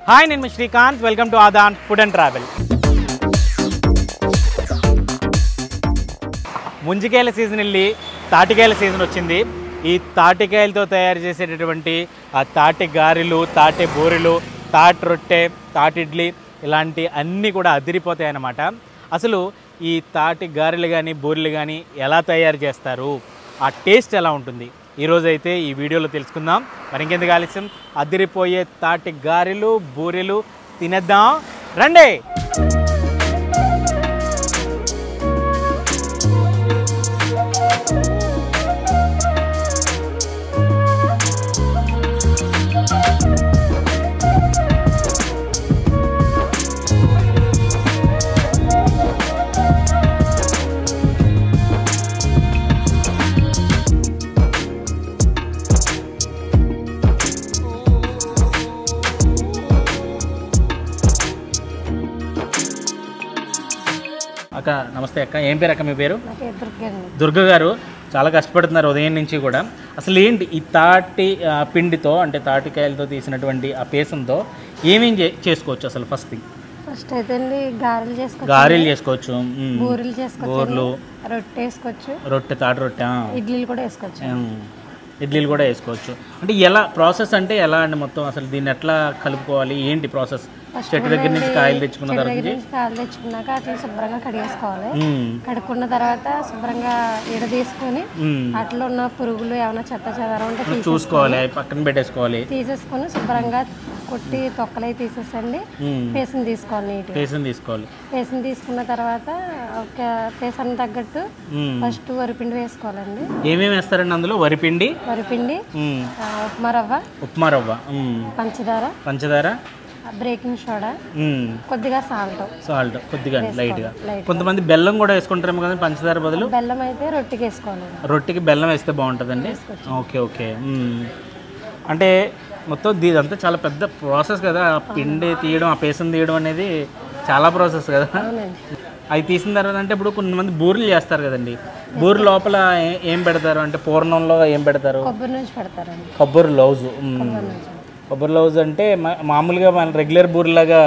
Hi నేను Srikanth welcome to Aadhan food and travel. ముంజికాయల season వెళ్ళి తాటికాయల సీజన్ వచ్చింది. ఈ తాటికాయలతో తయారు చేసేటటువంటి ఆ తాటి గారెలు, తాటి బూరెలు, తాటి రొట్టె, తాటి ఇడ్లీ ఇలాంటి అన్నీ కూడా అదిరిపోతాయి అన్నమాట. అసలు ఈ తాటి గారెలు కానీ బూరెలు కానీ ఎలా తయారు చేస్తారు, ఆ టేస్ట్ ఎలా ఉంటుంది, ఈరోజైతే ఈ వీడియోలో తెలుసుకుందాం. మరి ఇంకెందుకు ఆలస్యం, అదిరిపోయే తాటి గారెలు బూరెలు తినేద్దాం రండి. అక్క నమస్తే అక్క, ఏం పేరు అక్క మీ పేరు? దుర్గ గారు. చాలా కష్టపడుతున్నారు ఉదయం నుంచి కూడా. అసలు ఏంటి ఈ తాటి పిండితో, అంటే తాటికాయలతో తీసినటువంటి ఆ పేసంతో ఏమేం చేసుకోవచ్చు అసలు? ఫస్ట్ అయితే గారెలు చేసుకోవచ్చు, బూరెలు, రొట్టె, తాటి రొట్టె, ఇడ్లీలు కూడా వేసుకోవచ్చు. అంటే ఎలా ప్రాసెస్, అంటే ఎలా అండి మొత్తం అసలు దీన్ని ఎట్లా కలుపుకోవాలి, ఏంటి ప్రాసెస్? చెట్టు దగ్గర నుంచి కాయలు తెచ్చుకున్న కాయలు తెచ్చుకున్నాక అట్లా శుభ్రంగా కడిగేసుకోవాలి. కడుక్కున్న తర్వాత శుభ్రంగా తీసుకొని అట్లా ఉన్న పురుగులు ఏమైనా చెత్త చెదారం ఉంటే చూసుకోవాలి, పక్కన పెట్టేసుకోవాలి. తీసేసుకొని శుభ్రంగా కొట్టి తొక్కలై తీసేసండి పేసం తీసుకోవాలి. పేసం తీసుకున్న తర్వాత ఒక పేసాన్ని తగ్గట్టు ఫస్ట్ వరిపిండి వేసుకోవాలండి. ఏమేమి వేస్తారండి అందులో? వరిపిండి, ఉప్మా రవ్వ, పంచదార, బేకింగ్ సోడా, కొద్దిగా సాల్ట్ కొద్దిగా లైట్ గా. కొంతమంది బెల్లం కూడా వేసుకుంటారేమో కదా పంచదార బదులు. బెల్లం అయితే రొట్టెకి వేసుకోవాలి. రొట్టెకి బెల్లం వేస్తే బాగుంటుందండి. ఓకే. అంటే మొత్తం ఇదంతా చాలా పెద్ద ప్రాసెస్ కదా, ఆ పిండి తీయడం, ఆ పేసం తీయడం అనేది చాలా ప్రాసెస్ కదా. అవి తీసిన తర్వాత అంటే ఇప్పుడు కొంతమంది బూరెలు చేస్తారు కదండి, బూరె లోపల ఏం పెడతారు అంటే పూర్ణంలో ఏం పెడతారు? కొబ్బరి లౌజ్ అంటే మామూలుగా మన రెగ్యులర్ బూరెలాగా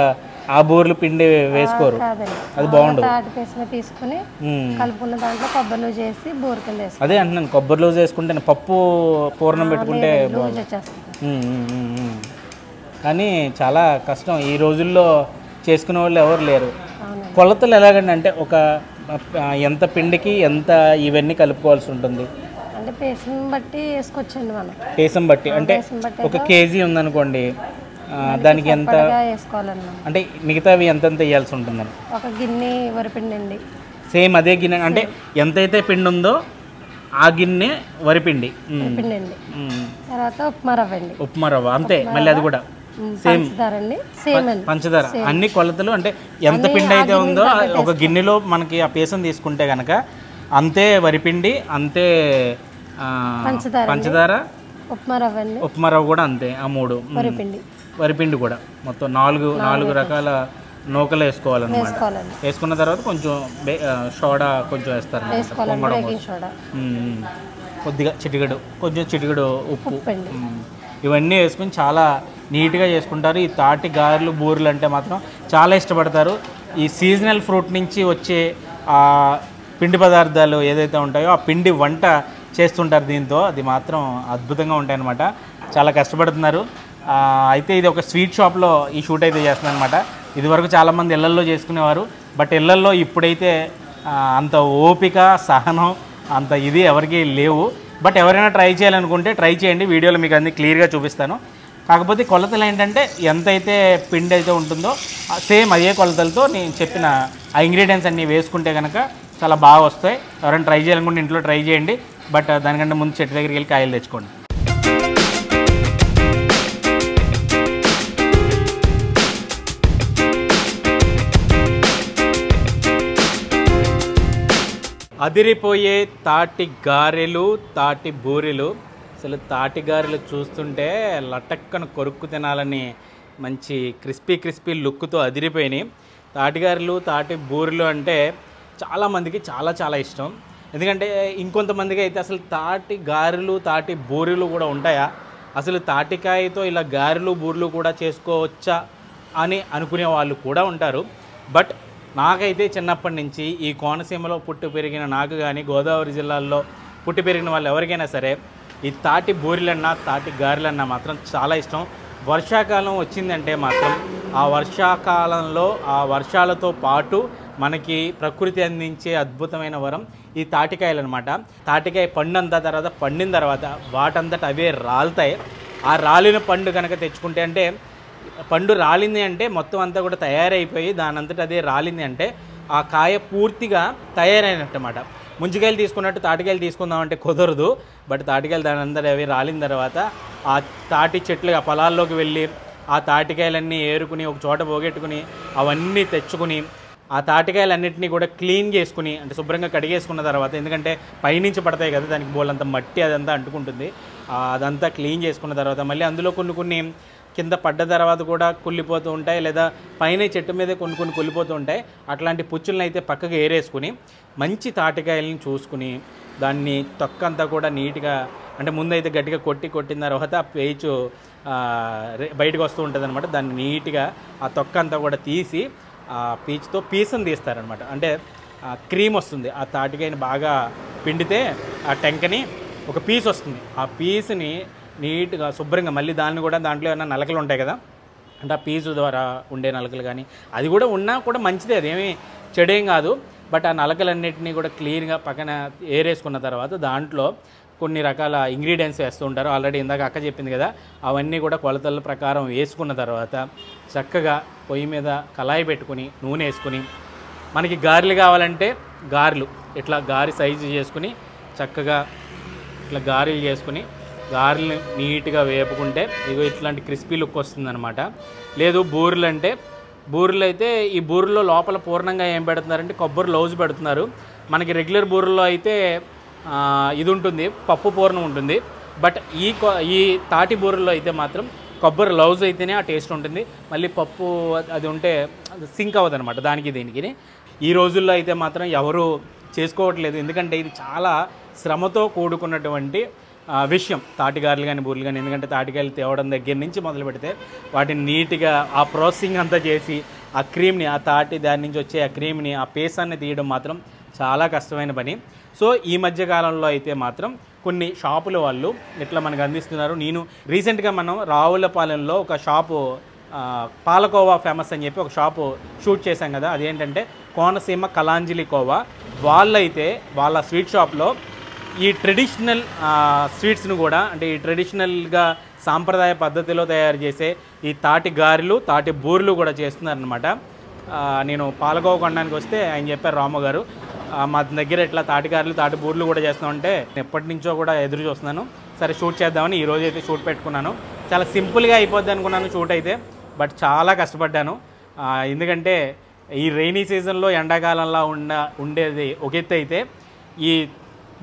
ఆ బూరెలు పిండి వేసుకోరు, అది బాగుండదు. తీసుకుని కలుపుకున్న దాంట్లో కొబ్బరి లూజ్ చేసి బూరె కింద వేసుకోవాలి. అదే అంటున్నాను, కొబ్బరి లూజ్ వేసుకుంటే పప్పు పూర్ణం పెట్టుకుంటే కానీ చాలా కష్టం ఈ రోజుల్లో, చేసుకునే వాళ్ళు ఎవరు లేరు. కొలతలు ఎలాగండి అంటే ఒక ఎంత పిండికి ఎంత ఇవన్నీ కలుపుకోవాల్సి ఉంటుంది? అంటే పేసం బట్టి వేసుకోవచ్చండి మనం. పేసం బట్టి అంటే ఒక కేజీ ఉందనుకోండి, దానికి ఎంత వేసుకోవాలన్నా అంటే మిగతావి ఎంతెంత వేయాల్సి ఉంటుందని? ఒక గిన్నె వరిపిండి అండి. సేమ్ అదే గిన్నె అంటే ఎంతైతే పిండి ఉందో ఆ గిన్నె వరిపిండి అండి. తర్వాత ఉప్మా రవ్వ అంతే, మళ్ళీ అది కూడా సేమ్ పంచదార, అన్ని కొలతలు. అంటే ఎంత పిండి అయితే ఉందో ఒక గిన్నెలో మనకి ఆ పేసం తీసుకుంటే కనుక అంతే వరిపిండి, అంతే పంచదార, ఉప్మా రవ్వ కూడా అంతే, ఆ మూడు. వరిపిండి కూడా మొత్తం నాలుగు రకాల నూకలు వేసుకోవాలన్నమాట. వేసుకున్న తర్వాత కొంచెం సోడా కొంచెం వేస్తారు, కొద్దిగా చిటికెడు ఉప్పు, ఇవన్నీ వేసుకుని చాలా నీట్గా చేసుకుంటారు. ఈ తాటి గారెలు బూరెలు అంటే మాత్రం చాలా ఇష్టపడతారు. ఈ సీజనల్ ఫ్రూట్ నుంచి వచ్చే పిండి పదార్థాలు ఏదైతే ఉంటాయో ఆ పిండి వంట చేస్తుంటారు దీంతో, అది మాత్రం అద్భుతంగా ఉంటాయన్నమాట. చాలా కష్టపడుతున్నారు. అయితే ఇది ఒక స్వీట్ షాప్లో ఈ షూట్ అయితే చేస్తుంది అనమాట. ఇదివరకు చాలామంది ఇళ్లల్లో చేసుకునేవారు, బట్ ఇళ్లల్లో ఇప్పుడైతే అంత ఓపిక, సహనం, అంత ఇది ఎవరికి లేవు. బట్ ఎవరైనా ట్రై చేయాలనుకుంటే ట్రై చేయండి, వీడియోలో మీకు అన్ని క్లియర్గా చూపిస్తాను. కాకపోతే కొలతలు ఏంటంటే ఎంతైతే పిండి అయితే ఉంటుందో సేమ్ అదే కొలతలతో నేను చెప్పిన ఆ ఇంగ్రీడియంట్స్ అన్నీ వేసుకుంటే కనుక చాలా బాగా వస్తాయి. ఎవరైనా ట్రై చేయాలనుకుంటే ఇంట్లో ట్రై చేయండి, బట్ దానికంటే ముందు చెట్టు దగ్గరికి వెళ్ళి కాయలు తెచ్చుకోండి. అదిరిపోయే తాటి గారెలు, తాటి బూరెలు. అసలు తాటి గారెలు చూస్తుంటే లటక్కన కొరుక్కు తినాలని మంచి క్రిస్పీ లుక్తో అదిరిపోయినాయి. తాటి గారెలు, తాటి బూరెలు అంటే చాలామందికి చాలా ఇష్టం. ఎందుకంటే ఇంకొంతమందికి అయితే అసలు తాటి గారెలు తాటి బూరెలు కూడా ఉంటాయా, అసలు తాటికాయతో ఇలా గారెలు బూరెలు కూడా చేసుకోవచ్చా అని అనుకునే వాళ్ళు కూడా ఉంటారు. బట్ నాకైతే చిన్నప్పటి నుంచి ఈ కోనసీమలో పుట్టి పెరిగిన నాకు కానీ గోదావరి జిల్లాల్లో పుట్టి పెరిగిన వాళ్ళు ఎవరికైనా సరే ఈ తాటి బూరెలన్నా తాటి గారెలన్నా మాత్రం చాలా ఇష్టం. వర్షాకాలం వచ్చిందంటే మాత్రం ఆ వర్షాకాలంలో ఆ వర్షాలతో పాటు మనకి ప్రకృతి అందించే అద్భుతమైన వరం ఈ తాటికాయలు అనమాట. తాటికాయ పండు అంతా తర్వాత పండిన తర్వాత వాటంతట అవే రాలుతాయి. ఆ రాలిన పండు కనుక తెచ్చుకుంటే, అంటే పండు రాలింది అంటే మొత్తం అంతా కూడా తయారైపోయి దానంతట అదే రాలింది అంటే ఆ కాయ పూర్తిగా తయారైనట్టు అన్నమాట. ముంజికాయలు తీసుకున్నట్టు తాటికాయలు తీసుకుందామంటే కుదరదు. బట్ తాటికాయలు దాని అందరూ అవి రాలిన తర్వాత ఆ తాటి చెట్లు ఆ పొలాల్లోకి వెళ్ళి ఆ తాటికాయలన్నీ ఏరుకుని ఒక చోట పోగొట్టుకుని అవన్నీ తెచ్చుకుని ఆ తాటికాయలన్నింటినీ కూడా క్లీన్ చేసుకుని, అంటే శుభ్రంగా కడిగేసుకున్న తర్వాత, ఎందుకంటే పైనుంచి పడతాయి కదా, దానికి బోలంత మట్టి అదంతా అంటుకుంటుంది. అదంతా క్లీన్ చేసుకున్న తర్వాత మళ్ళీ అందులో కొన్ని కింద పడ్డ తర్వాత కూడా కుళ్ళిపోతూ ఉంటాయి, లేదా పైన చెట్టు మీదే కొన్ని కుళ్ళిపోతూ ఉంటాయి. అట్లాంటి పుచ్చులను అయితే పక్కకు ఏరేసుకుని మంచి తాటికాయలను చూసుకుని దాన్ని తొక్కంతా కూడా నీట్గా, అంటే ముందైతే గట్టిగా కొట్టిన తర్వాత ఆ పేచు బయటకు వస్తూ ఉంటుంది అనమాట. దాన్ని నీట్గా ఆ తొక్కంతా కూడా తీసి ఆ పీచుతో పీసుని తీస్తారనమాట. అంటే క్రీమ్ వస్తుంది. ఆ తాటికాయని బాగా పిండితే ఆ టెంకని ఒక పీస్ వస్తుంది. ఆ పీస్ని నీట్గా శుభ్రంగా మళ్ళీ దాన్ని కూడా దాంట్లో ఏమైనా నలకలు ఉంటాయి కదా, అంటే ఆ పీసు ద్వారా ఉండే నలకలు కానీ అది కూడా ఉన్నా కూడా మంచిదే, అదేమీ చెడేం కాదు. బట్ ఆ నలకలన్నింటినీ కూడా క్లీన్గా పక్కన ఏరేసుకున్న తర్వాత దాంట్లో కొన్ని రకాల ఇంగ్రీడియంట్స్ వేస్తూ ఉంటారు. ఆల్రెడీ ఇందాక అక్క చెప్పింది కదా, అవన్నీ కూడా కొలతల ప్రకారం వేసుకున్న తర్వాత చక్కగా పొయ్యి మీద కళాయి పెట్టుకుని నూనె వేసుకుని, మనకి గారెలు కావాలంటే గారెలు ఇట్లా గారి సైజు చేసుకుని చక్కగా ఇట్లా గారెలు చేసుకుని గారెలు నీట్గా వేపుకుంటే ఇగో ఇట్లాంటి క్రిస్పీ లుక్ వస్తుందన్నమాట. లేదు బూరెలు అంటే, బూరెలు అయితే ఈ బూరెలో లోపల పూర్ణంగా ఏం పెడుతున్నారంటే కొబ్బరి లౌజ్ పెడుతున్నారు. మనకి రెగ్యులర్ బూరెల్లో అయితే ఇది ఉంటుంది, పప్పు పూర్ణం ఉంటుంది. బట్ ఈ తాటి బూరెల్లో అయితే మాత్రం కొబ్బరి లౌజ్ అయితేనే ఆ టేస్ట్ ఉంటుంది. మళ్ళీ పప్పు అది ఉంటే సింక్ అవ్వదు అనమాట దానికి దీనికి. ఈ రోజుల్లో అయితే మాత్రం ఎవరు చేసుకోవట్లేదు, ఎందుకంటే ఇది చాలా శ్రమతో కూడుకున్నటువంటి విషయం తాటిగారులు కానీ బూరెలు కానీ. ఎందుకంటే తాటికాయలు తేవడం దగ్గర నుంచి మొదలు పెడితే వాటిని నీట్గా ఆ ప్రాసెసింగ్ అంతా చేసి ఆ క్రీమ్ని, ఆ తాటి దాని నుంచి వచ్చే ఆ క్రీమ్ని, ఆ పేసాన్ని తీయడం మాత్రం చాలా కష్టమైన పని. సో ఈ మధ్య కాలంలో అయితే మాత్రం కొన్ని షాపుల వాళ్ళు ఇట్లా మనకు అందిస్తున్నారు. నేను రీసెంట్గా మనం రావులపాలెంలో ఒక షాపు పాలకోవా ఫేమస్ అని చెప్పి ఒక షాపు షూట్ చేశాం కదా, అదేంటంటే కోనసీమ కలాంజలి కోవా. వాళ్ళైతే వాళ్ళ స్వీట్ షాప్లో ఈ ట్రెడిషనల్ స్వీట్స్ను కూడా, అంటే ఈ ట్రెడిషనల్గా సాంప్రదాయ పద్ధతిలో తయారు చేసే ఈ తాటి గారెలు తాటి బూరెలు కూడా చేస్తున్నారనమాట. నేను పాలకోవ కొనడానికి వస్తే ఆయన చెప్పారు, రాము గారు మా దగ్గర ఇట్లా తాటి గారెలు తాటి బూరెలు కూడా చేస్తామంటే ఎప్పటి నుంచో కూడా ఎదురు చూస్తున్నాను, సరే షూట్ చేద్దామని ఈరోజు అయితే షూట్ పెట్టుకున్నాను. చాలా సింపుల్గా అయిపోద్ది అనుకున్నాను షూట్ అయితే, బట్ చాలా కష్టపడ్డాను. ఎందుకంటే ఈ రైనీ సీజన్లో ఎండాకాలంలో ఉండేది ఒక ఎత్తు అయితే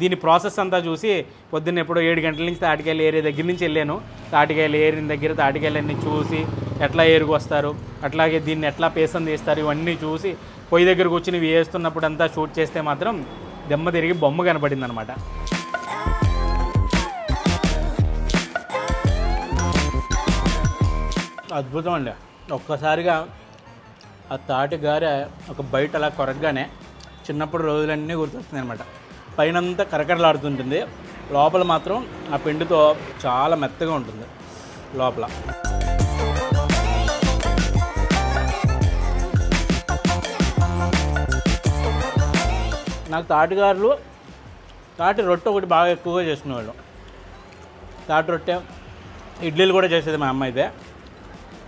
దీని ప్రాసెస్ అంతా చూసి పొద్దున్న ఎప్పుడో 7 గంటల నుంచి తాటికాయలు ఏరే దగ్గర నుంచి వెళ్ళాను. తాటికాయలు ఏరిన దగ్గర తాటికాయలన్నీ చూసి ఎట్లా ఏరుకు వస్తారు, అట్లాగే దీన్ని ఎట్లా పేసం తీస్తారు, ఇవన్నీ చూసి పొయ్యి దగ్గర కూర్చుని వేస్తున్నప్పుడు అంతా షూట్ చేస్తే మాత్రం దెమ్మ తిరిగి బొమ్మ కనపడింది అనమాట. అద్భుతం అండి. ఒక్కసారిగా ఆ తాటి గారె ఒక బయట అలా కొరకగానే చిన్నప్పుడు రోజులన్నీ గుర్తొస్తుంది అనమాట. పైనంతా కరకరలాడుతుంటుంది, లోపల మాత్రం ఆ పిండితో చాలా మెత్తగా ఉంటుంది లోపల. నాకు తాటిగారులు, తాటి రొట్టె ఒకటి బాగా ఎక్కువగా చేసుకునేవాళ్ళం. తాటి రొట్టె, ఇడ్లీలు కూడా చేసేది మా అమ్మ అయితే,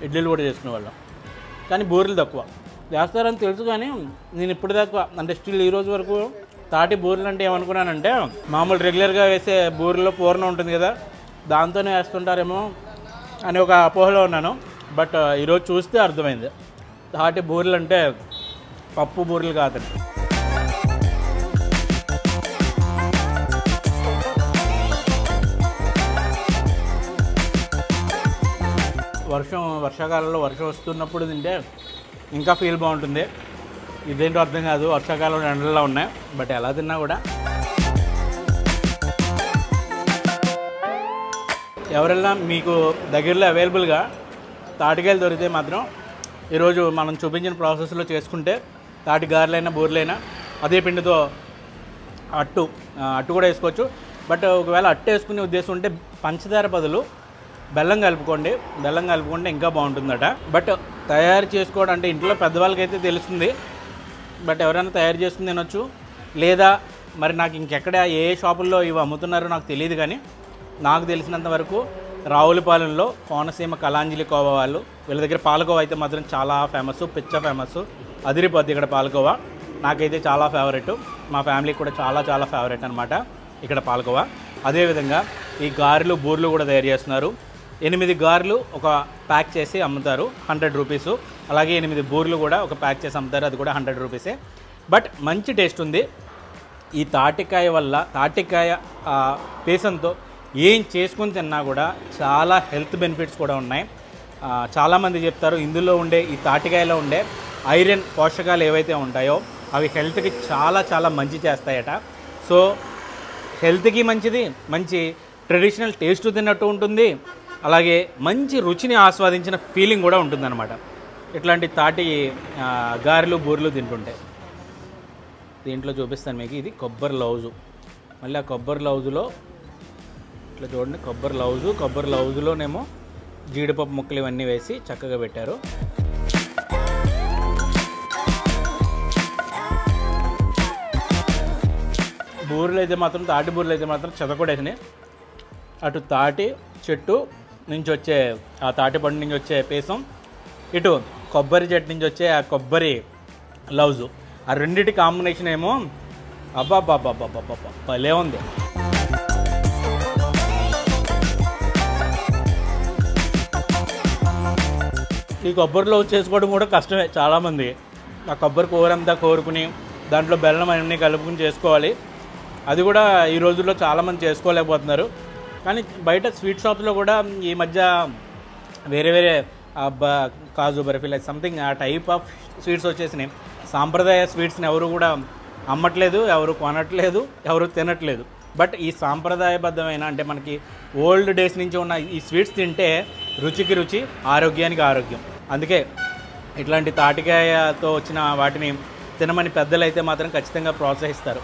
ఇడ్లీలు కూడా చేసుకునేవాళ్ళం. కానీ బూరెలు తక్కువ వేస్తారని తెలుసు, కానీ నేను ఇప్పుడు తక్కువ, అంటే స్టిల్ ఈ రోజు వరకు తాటి బూరెలు అంటే ఏమనుకున్నానంటే మామూలు రెగ్యులర్గా వేసే బూరెలో పూర్ణం ఉంటుంది కదా, దాంతోనే వేస్తుంటారేమో అని ఒక అపోహలో ఉన్నాను. బట్ ఈరోజు చూస్తే అర్థమైంది, తాటి బూరెలు అంటే పప్పు బూరెలు కాదండి. వర్షాకాలంలో వర్షం వస్తున్నప్పుడు తింటే ఇంకా ఫీల్ బాగుంటుంది. ఇదేంటో అర్థం కాదు, వర్షాకాలంలో ఎండల్లో ఉన్నాయి, బట్ ఎలా తిన్నా కూడా. ఎవరైనా మీకు దగ్గరలో అవైలబుల్గా తాటికాయలు దొరికితే మాత్రం ఈరోజు మనం చూపించిన ప్రాసెస్లో చేసుకుంటే తాటి గారెలైనా బూరెలైనా అదే పిండితో అట్టు కూడా వేసుకోవచ్చు. బట్ ఒకవేళ అట్టు వేసుకునే ఉద్దేశం ఉంటే పంచదార బదులు బెల్లం కలుపుకుంటే ఇంకా బాగుంటుందట. బట్ తయారు చేసుకోవడం అంటే ఇంట్లో పెద్దవాళ్ళకైతే తెలుస్తుంది, బట్ ఎవరైనా తయారు చేసుకుని తినొచ్చు. లేదా మరి నాకు ఇంకెక్కడ ఏ షాపుల్లో ఇవి అమ్ముతున్నారో నాకు తెలియదు, కానీ నాకు తెలిసినంత వరకు రావులపాలెంలో కోనసీమ కలాంజలి కోవా వాళ్ళు, వీళ్ళ దగ్గర పాలకోవా అయితే మాత్రం చాలా ఫేమస్, పిచ్చ ఫేమస్, అదిరిపోద్ది ఇక్కడ పాలకోవా. నాకైతే చాలా ఫేవరెట్, మా ఫ్యామిలీకి కూడా చాలా ఫేవరెట్ అనమాట ఇక్కడ పాలకోవా. అదేవిధంగా ఈ గారెలు బూరెలు కూడా తయారు చేస్తున్నారు. 8 గారెలు ఒక ప్యాక్ చేసి అమ్ముతారు 100 రూపీస్. అలాగే 8 బూరెలు కూడా ఒక ప్యాక్ చేసి అమ్ముతారు, అది కూడా 100 రూపీసే. బట్ మంచి టేస్ట్ ఉంది. ఈ తాటికాయ వల్ల, తాటికాయ పేసంతో ఏం చేసుకుని తిన్నా కూడా చాలా హెల్త్ బెనిఫిట్స్ కూడా ఉన్నాయి. చాలామంది చెప్తారు ఇందులో ఉండే, ఈ తాటికాయలో ఉండే ఐరన్ పోషకాలు ఏవైతే ఉంటాయో అవి హెల్త్కి చాలా మంచి చేస్తాయట. సో హెల్త్కి మంచిది, మంచి ట్రెడిషనల్ టేస్ట్ తిన్నట్టు ఉంటుంది, అలాగే మంచి రుచిని ఆస్వాదించిన ఫీలింగ్ కూడా ఉంటుందన్నమాట ఇట్లాంటి తాటి గారెలు బూరెలు తింటుంటే. దీంట్లో చూపిస్తాను మీకు, ఇది కొబ్బరి లౌజు. మళ్ళీ ఆ కొబ్బరి లౌజులో ఇట్లా చూడండి, కొబ్బరి లౌజులోనేమో జీడిపప్పు ముక్కలు ఇవన్నీ వేసి చక్కగా పెట్టారు. బూరెలు అయితే మాత్రం, తాటి బూరెలు అయితే మాత్రం చెదకొడేసినాయి. అటు తాటి చెట్టు నుంచి వచ్చే ఆ తాటి పండు నుంచి వచ్చే పేసం, ఇటు కొబ్బరి చెట్టు నుంచి వచ్చే ఆ కొబ్బరి లౌజు, ఆ రెండింటి కాంబినేషన్ ఏమో అబ్బాబ్బాబ్బాబ్బాబ్బా భలే ఉంది. ఈ కొబ్బరి లౌజు చేసుకోవడం కూడా కష్టమే చాలామంది. ఆ కొబ్బరి కూరంతా కోరుకుని దాంట్లో బెల్లం అన్నీ కలుపుకుని చేసుకోవాలి. అది కూడా ఈ రోజుల్లో చాలామంది చేసుకోలేకపోతున్నారు. కానీ బయట స్వీట్ షాప్స్లో కూడా ఈ మధ్య వేరే కాజు బర్ఫీ లైక్ సంథింగ్ ఆ టైప్ ఆఫ్ స్వీట్స్ వచ్చేసినాయి. సాంప్రదాయ స్వీట్స్ని ఎవరు కూడా అమ్మట్లేదు, ఎవరు కొనట్లేదు, ఎవరు తినట్లేదు. బట్ ఈ సాంప్రదాయబద్ధమైన, అంటే మనకి ఓల్డ్ డేస్ నుంచి ఉన్న ఈ స్వీట్స్ తింటే రుచికి రుచి, ఆరోగ్యానికి ఆరోగ్యం. అందుకే ఇట్లాంటి తాటికాయతో వచ్చిన వాటిని తినమని పెద్దలు అయితే మాత్రం ఖచ్చితంగా ప్రోత్సహిస్తారు.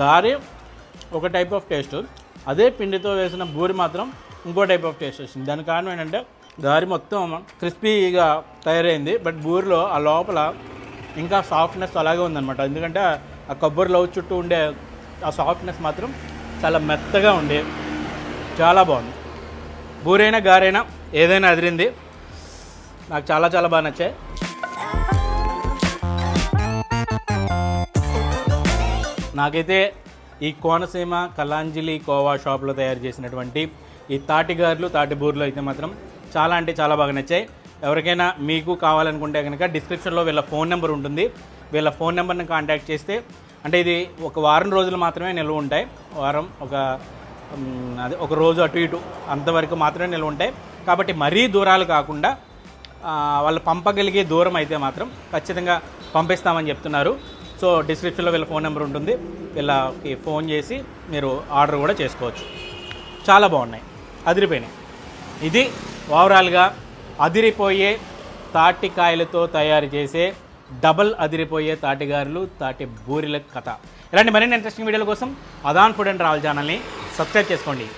గారె ఒక టైప్ ఆఫ్ టేస్ట్, అదే పిండితో వేసిన బూరి మాత్రం ఇంకో టైప్ ఆఫ్ టేస్ట్ వచ్చింది. దానికి కారణం ఏంటంటే గారి మొత్తం క్రిస్పీగా తయారైంది, బట్ బూరిలో ఆ లోపల ఇంకా సాఫ్ట్నెస్ అలాగే ఉందన్నమాట. ఎందుకంటే ఆ కొబ్బరి లౌజ్ చుట్టూ ఉండే ఆ సాఫ్ట్నెస్ మాత్రం చాలా మెత్తగా ఉండి చాలా బాగుంది. బూరైనా గారైనా ఏదైనా అదిరింది, నాకు చాలా బాగా నచ్చాయి. నాకైతే ఈ కోనసీమ కలాంజలి కోవా షాప్లో తయారు చేసినటువంటి ఈ తాటి గారెలు, తాటి బూరెలు అయితే మాత్రం చాలా బాగా నచ్చాయి. ఎవరికైనా మీకు కావాలనుకుంటే కనుక డిస్క్రిప్షన్లో వీళ్ళ ఫోన్ నెంబర్ ఉంటుంది. వీళ్ళ ఫోన్ నెంబర్ని కాంటాక్ట్ చేస్తే, అంటే ఇది ఒక వారం రోజులు మాత్రమే నిల్వ ఉంటాయి. ఒక రోజు అటు ఇటు అంతవరకు మాత్రమే నిల్వ ఉంటాయి. కాబట్టి మరీ దూరాలు కాకుండా వాళ్ళు పంపగలిగే దూరం అయితే మాత్రం ఖచ్చితంగా పంపిస్తామని చెప్తున్నారు. సో డిస్క్రిప్షన్లో వీళ్ళ ఫోన్ నెంబర్ ఉంటుంది, వీళ్ళకి ఫోన్ చేసి మీరు ఆర్డర్ కూడా చేసుకోవచ్చు. చాలా బాగున్నాయి, అదిరిపోయినాయి. ఇది ఓవరాల్గా అదిరిపోయే తాటికాయలతో తయారు చేసే డబల్ అదిరిపోయే తాటిగారులు, తాటి బూరెల కథ. ఇలాంటి మరిన్ని ఇంట్రెస్టింగ్ వీడియోల కోసం ఆదాన్ ఫుడ్ అండ్ ట్రావెల్ ఛానల్ని సబ్స్క్రైబ్ చేసుకోండి.